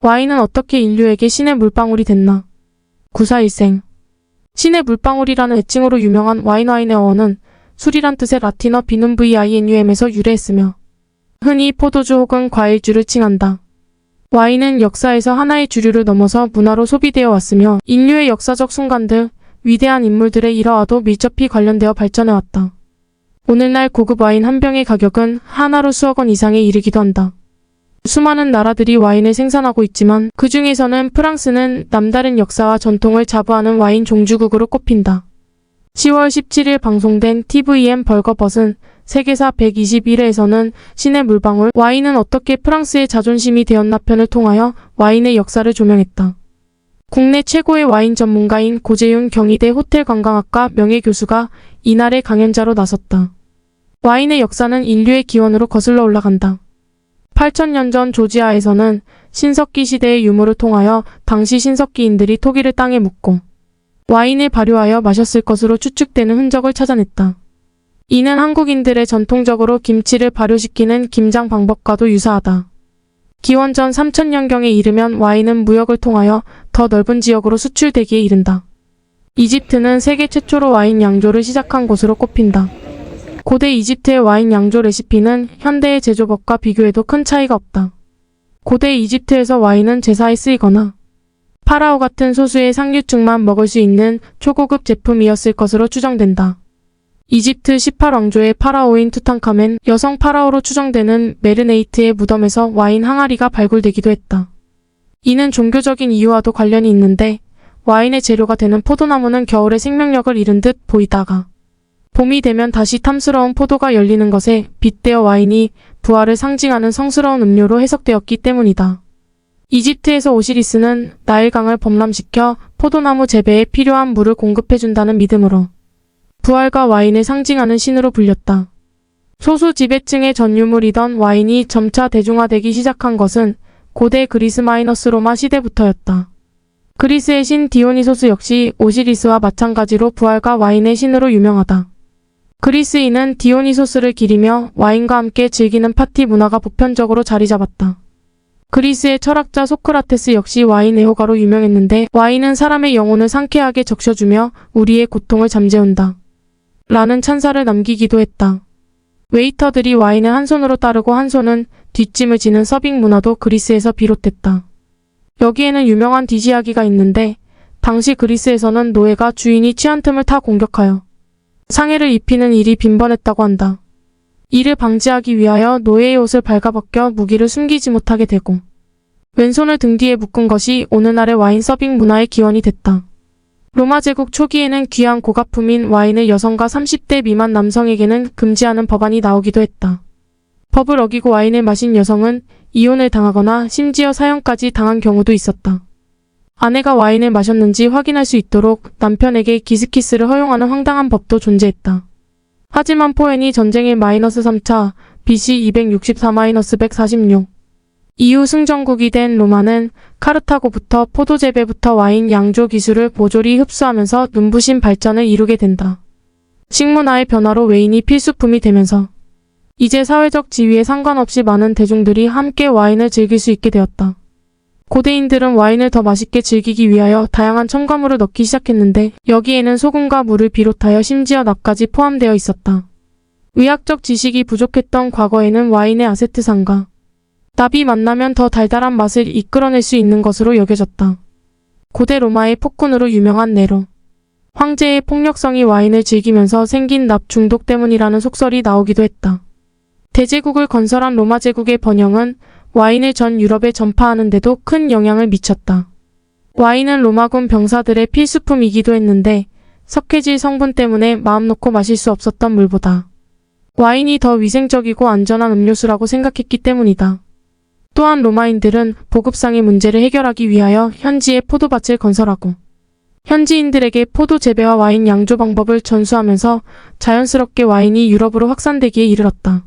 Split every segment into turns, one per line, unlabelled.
와인은 어떻게 인류에게 신의 물방울이 됐나? 구사일생. 신의 물방울이라는 애칭으로 유명한 와인의 어원은 술이란 뜻의 라틴어 비눔 vinum에서 유래했으며 흔히 포도주 혹은 과일주를 칭한다. 와인은 역사에서 하나의 주류를 넘어서 문화로 소비되어 왔으며 인류의 역사적 순간들, 위대한 인물들의 일화와도 밀접히 관련되어 발전해왔다. 오늘날 고급 와인 한 병의 가격은 하나로 수억 원 이상에 이르기도 한다. 수많은 나라들이 와인을 생산하고 있지만 그 중에서는 프랑스는 남다른 역사와 전통을 자부하는 와인 종주국으로 꼽힌다. 10월 17일 방송된 TVN 벌거벗은 세계사 121회에서는 신의 물방울 와인은 어떻게 프랑스의 자존심이 되었나 편을 통하여 와인의 역사를 조명했다. 국내 최고의 와인 전문가인 고재윤 경희대 호텔관광학과 명예교수가 이날의 강연자로 나섰다. 와인의 역사는 인류의 기원으로 거슬러 올라간다. 8,000년 전 조지아에서는 신석기 시대의 유물을 통하여 당시 신석기인들이 토기를 땅에 묻고 와인을 발효하여 마셨을 것으로 추측되는 흔적을 찾아냈다. 이는 한국인들의 전통적으로 김치를 발효시키는 김장 방법과도 유사하다. 기원 전 3,000년경에 이르면 와인은 무역을 통하여 더 넓은 지역으로 수출되기에 이른다. 이집트는 세계 최초로 와인 양조를 시작한 곳으로 꼽힌다. 고대 이집트의 와인 양조 레시피는 현대의 제조법과 비교해도 큰 차이가 없다. 고대 이집트에서 와인은 제사에 쓰이거나 파라오 같은 소수의 상류층만 먹을 수 있는 초고급 제품이었을 것으로 추정된다. 이집트 18왕조의 파라오인 투탕카멘, 여성 파라오로 추정되는 메르네이트의 무덤에서 와인 항아리가 발굴되기도 했다. 이는 종교적인 이유와도 관련이 있는데 와인의 재료가 되는 포도나무는 겨울에 생명력을 잃은 듯 보이다가 봄이 되면 다시 탐스러운 포도가 열리는 것에 빗대어 와인이 부활을 상징하는 성스러운 음료로 해석되었기 때문이다. 이집트에서 오시리스는 나일강을 범람시켜 포도나무 재배에 필요한 물을 공급해준다는 믿음으로 부활과 와인을 상징하는 신으로 불렸다. 소수 지배층의 전유물이던 와인이 점차 대중화되기 시작한 것은 고대 그리스 마이너스 로마 시대부터였다. 그리스의 신 디오니소스 역시 오시리스와 마찬가지로 부활과 와인의 신으로 유명하다. 그리스인은 디오니소스를 기리며 와인과 함께 즐기는 파티 문화가 보편적으로 자리 잡았다. 그리스의 철학자 소크라테스 역시 와인 애호가로 유명했는데 와인은 사람의 영혼을 상쾌하게 적셔주며 우리의 고통을 잠재운다. 라는 찬사를 남기기도 했다. 웨이터들이 와인을 한 손으로 따르고 한 손은 뒷짐을 지는 서빙 문화도 그리스에서 비롯됐다. 여기에는 유명한 뒤이야기가 있는데 당시 그리스에서는 노예가 주인이 취한 틈을 타 공격하여 상해를 입히는 일이 빈번했다고 한다. 이를 방지하기 위하여 노예의 옷을 발가벗겨 무기를 숨기지 못하게 되고 왼손을 등 뒤에 묶은 것이 오늘날의 와인 서빙 문화의 기원이 됐다. 로마 제국 초기에는 귀한 고가품인 와인을 여성과 30대 미만 남성에게는 금지하는 법안이 나오기도 했다. 법을 어기고 와인을 마신 여성은 이혼을 당하거나 심지어 사형까지 당한 경우도 있었다. 아내가 와인을 마셨는지 확인할 수 있도록 남편에게 키스를 허용하는 황당한 법도 존재했다. 하지만 포엔이 전쟁의 -3차 BC 264-146 이후 승전국이 된 로마는 카르타고부터 포도 재배부터 와인 양조 기술을 모조리 흡수하면서 눈부신 발전을 이루게 된다. 식문화의 변화로 와인이 필수품이 되면서 이제 사회적 지위에 상관없이 많은 대중들이 함께 와인을 즐길 수 있게 되었다. 고대인들은 와인을 더 맛있게 즐기기 위하여 다양한 첨가물을 넣기 시작했는데 여기에는 소금과 물을 비롯하여 심지어 납까지 포함되어 있었다. 의학적 지식이 부족했던 과거에는 와인의 아세트산과 납이 만나면 더 달달한 맛을 이끌어낼 수 있는 것으로 여겨졌다. 고대 로마의 폭군으로 유명한 네로. 황제의 폭력성이 와인을 즐기면서 생긴 납 중독 때문이라는 속설이 나오기도 했다. 대제국을 건설한 로마 제국의 번영은 와인을 전 유럽에 전파하는 데도 큰 영향을 미쳤다. 와인은 로마군 병사들의 필수품이기도 했는데 석회질 성분 때문에 마음 놓고 마실 수 없었던 물보다 와인이 더 위생적이고 안전한 음료수라고 생각했기 때문이다. 또한 로마인들은 보급상의 문제를 해결하기 위하여 현지에 포도밭을 건설하고 현지인들에게 포도 재배와 와인 양조 방법을 전수하면서 자연스럽게 와인이 유럽으로 확산되기에 이르렀다.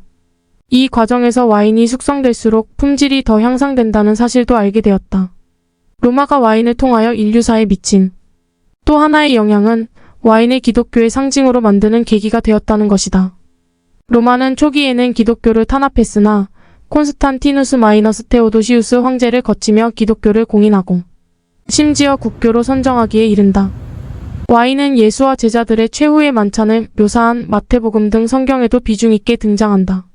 이 과정에서 와인이 숙성될수록 품질이 더 향상된다는 사실도 알게 되었다. 로마가 와인을 통하여 인류사에 미친 또 하나의 영향은 와인을 기독교의 상징으로 만드는 계기가 되었다는 것이다. 로마는 초기에는 기독교를 탄압했으나 콘스탄티누스 마이너스 테오도시우스 황제를 거치며 기독교를 공인하고 심지어 국교로 선정하기에 이른다. 와인은 예수와 제자들의 최후의 만찬을 묘사한 마태복음 등 성경에도 비중 있게 등장한다.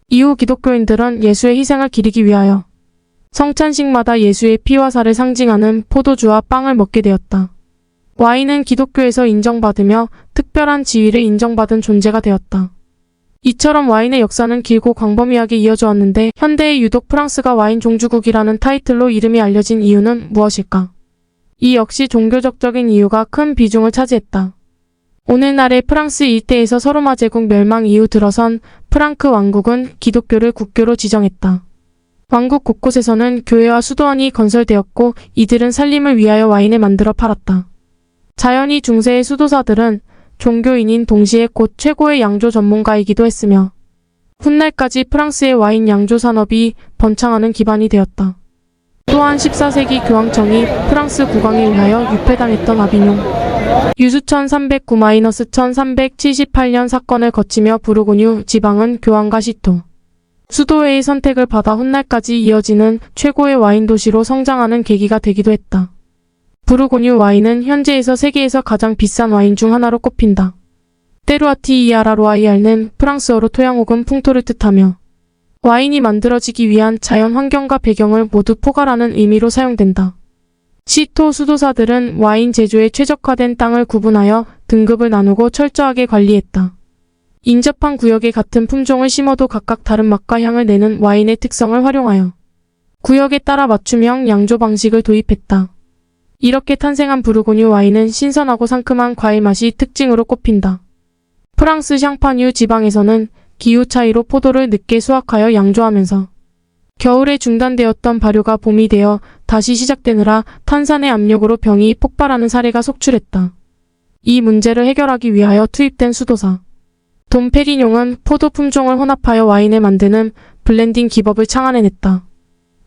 이후 기독교인들은 예수의 희생을 기리기 위하여 성찬식마다 예수의 피와 살을 상징하는 포도주와 빵을 먹게 되었다. 와인은 기독교에서 인정받으며 특별한 지위를 인정받은 존재가 되었다. 이처럼 와인의 역사는 길고 광범위하게 이어져 왔는데 현대에 유독 프랑스가 와인 종주국이라는 타이틀로 이름이 알려진 이유는 무엇일까? 이 역시 종교적인 이유가 큰 비중을 차지했다. 오늘날의 프랑스 일대에서 서로마 제국 멸망 이후 들어선 프랑크 왕국은 기독교를 국교로 지정했다. 왕국 곳곳에서는 교회와 수도원이 건설되었고 이들은 살림을 위하여 와인을 만들어 팔았다. 자연히 중세의 수도사들은 종교인인 동시에 곧 최고의 양조 전문가이기도 했으며 훗날까지 프랑스의 와인 양조 산업이 번창하는 기반이 되었다. 또한 14세기 교황청이 프랑스 국왕에 의하여 유폐당했던 아비뇽 유수 1309-1378년 사건을 거치며 부르고뉴 지방은 교황과 시토 수도회의 선택을 받아 훗날까지 이어지는 최고의 와인 도시로 성장하는 계기가 되기도 했다. 부르고뉴 와인은 현재에서 세계에서 가장 비싼 와인 중 하나로 꼽힌다. 테루아티이아라 로아이알는 프랑스어로 토양 혹은 풍토를 뜻하며 와인이 만들어지기 위한 자연 환경과 배경을 모두 포괄하는 의미로 사용된다. 시토 수도사들은 와인 제조에 최적화된 땅을 구분하여 등급을 나누고 철저하게 관리했다. 인접한 구역에 같은 품종을 심어도 각각 다른 맛과 향을 내는 와인의 특성을 활용하여 구역에 따라 맞춤형 양조 방식을 도입했다. 이렇게 탄생한 부르고뉴 와인은 신선하고 상큼한 과일 맛이 특징으로 꼽힌다. 프랑스 샹파뉴 지방에서는 기후 차이로 포도를 늦게 수확하여 양조하면서 겨울에 중단되었던 발효가 봄이 되어 다시 시작되느라 탄산의 압력으로 병이 폭발하는 사례가 속출했다. 이 문제를 해결하기 위하여 투입된 수도사 돔 페리뇽은 포도 품종을 혼합하여 와인을 만드는 블렌딩 기법을 창안해냈다.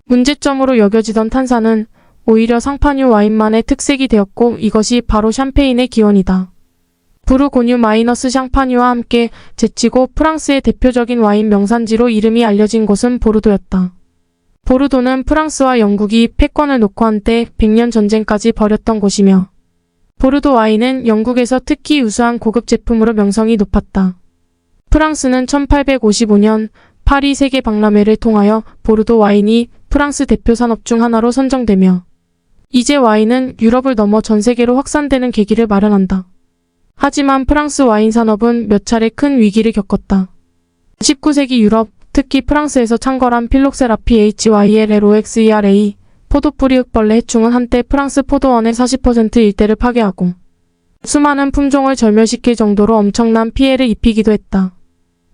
문제점으로 여겨지던 탄산은 오히려 상파뉴 와인만의 특색이 되었고 이것이 바로 샴페인의 기원이다. 부르고뉴 마이너스 샹파뉴와 함께 제치고 프랑스의 대표적인 와인 명산지로 이름이 알려진 곳은 보르도였다. 보르도는 프랑스와 영국이 패권을 놓고 한때 100년 전쟁까지 벌였던 곳이며 보르도 와인은 영국에서 특히 우수한 고급 제품으로 명성이 높았다. 프랑스는 1855년 파리 세계 박람회를 통하여 보르도 와인이 프랑스 대표 산업 중 하나로 선정되며 이제 와인은 유럽을 넘어 전 세계로 확산되는 계기를 마련한다. 하지만 프랑스 와인 산업은 몇 차례 큰 위기를 겪었다. 19세기 유럽, 특히 프랑스에서 창궐한 필록세라 PHYLLOXERA 포도뿌리 흙벌레 해충은 한때 프랑스 포도원의 40% 일대를 파괴하고 수많은 품종을 절멸시킬 정도로 엄청난 피해를 입히기도 했다.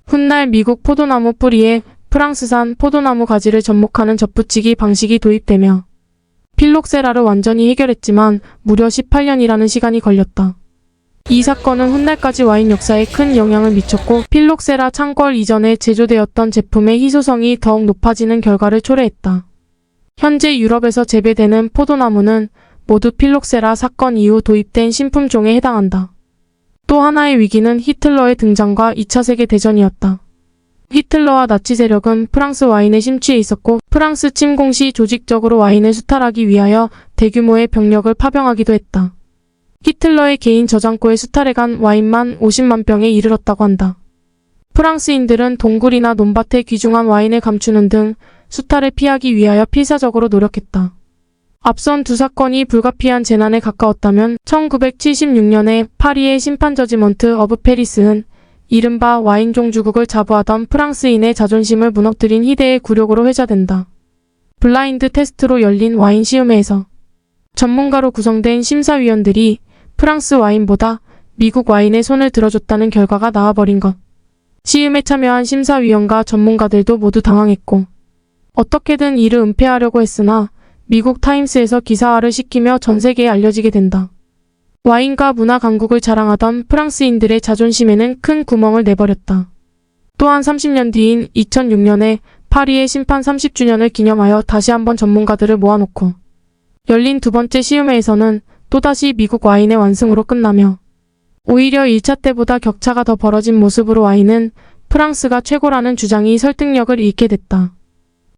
훗날 미국 포도나무 뿌리에 프랑스산 포도나무 가지를 접목하는 접붙이기 방식이 도입되며 필록세라를 완전히 해결했지만 무려 18년이라는 시간이 걸렸다. 이 사건은 훗날까지 와인 역사에 큰 영향을 미쳤고 필록세라 창궐 이전에 제조되었던 제품의 희소성이 더욱 높아지는 결과를 초래했다. 현재 유럽에서 재배되는 포도나무는 모두 필록세라 사건 이후 도입된 신품종에 해당한다. 또 하나의 위기는 히틀러의 등장과 2차 세계대전이었다. 히틀러와 나치 세력은 프랑스 와인에 심취해 있었고 프랑스 침공 시 조직적으로 와인을 수탈하기 위하여 대규모의 병력을 파병하기도 했다. 히틀러의 개인 저장고에 수탈해간 와인만 50만 병에 이르렀다고 한다. 프랑스인들은 동굴이나 논밭에 귀중한 와인을 감추는 등 수탈을 피하기 위하여 필사적으로 노력했다. 앞선 두 사건이 불가피한 재난에 가까웠다면 1976년에 파리의 심판 저지먼트 어브 페리스는 이른바 와인 종주국을 자부하던 프랑스인의 자존심을 무너뜨린 희대의 굴욕으로 회자된다. 블라인드 테스트로 열린 와인 시음회에서 전문가로 구성된 심사위원들이 프랑스 와인보다 미국 와인에 손을 들어줬다는 결과가 나와버린 것. 시음에 참여한 심사위원과 전문가들도 모두 당황했고 어떻게든 이를 은폐하려고 했으나 미국 타임스에서 기사화를 시키며 전 세계에 알려지게 된다. 와인과 문화 강국을 자랑하던 프랑스인들의 자존심에는 큰 구멍을 내버렸다. 또한 30년 뒤인 2006년에 파리의 심판 30주년을 기념하여 다시 한번 전문가들을 모아놓고 열린 두 번째 시음회에서는 또다시 미국 와인의 완승으로 끝나며 오히려 1차 때보다 격차가 더 벌어진 모습으로 와인은 프랑스가 최고라는 주장이 설득력을 잃게 됐다.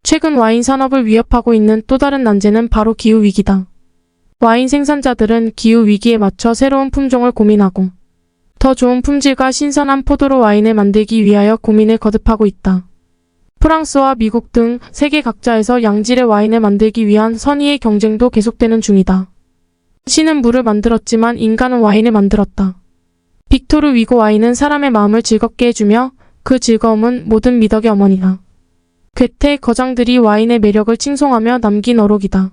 최근 와인 산업을 위협하고 있는 또 다른 난제는 바로 기후위기다. 와인 생산자들은 기후위기에 맞춰 새로운 품종을 고민하고 더 좋은 품질과 신선한 포도로 와인을 만들기 위하여 고민을 거듭하고 있다. 프랑스와 미국 등 세계 각지에서 양질의 와인을 만들기 위한 선의의 경쟁도 계속되는 중이다. 신은 물을 만들었지만 인간은 와인을 만들었다. 빅토르 위고 와인은 사람의 마음을 즐겁게 해주며 그 즐거움은 모든 미덕의 어머니다. 괴테 거장들이 와인의 매력을 칭송하며 남긴 어록이다.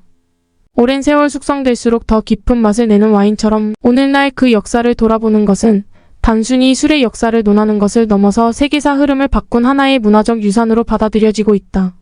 오랜 세월 숙성될수록 더 깊은 맛을 내는 와인처럼 오늘날 그 역사를 돌아보는 것은 단순히 술의 역사를 논하는 것을 넘어서 세계사 흐름을 바꾼 하나의 문화적 유산으로 받아들여지고 있다.